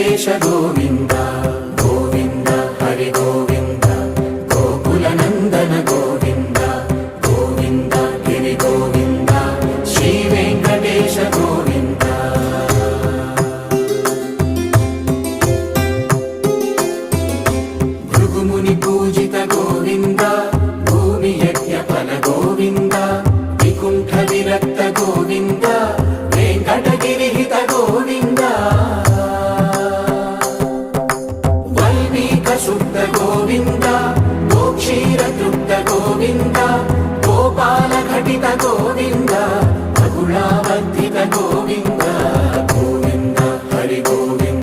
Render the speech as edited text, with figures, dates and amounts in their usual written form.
వెంకటేశ గోవింద గోవింద హరి గోవింద గోకుల నందన గోవింద గోవింద గిరి గోవింద శ్రీ వెంకటేశ గోవింద భృగుముని పూజిత గోవింద భూమి యజ్ఞ ఫల గోవింద వికుంఠ విరక్త గోవింద వెంకటగిరిహిత గోవింద వల్మీక శుద్ధ గోవింద గోక్షీర తృప్త గోవింద గోపాల ఘటిత గోవింద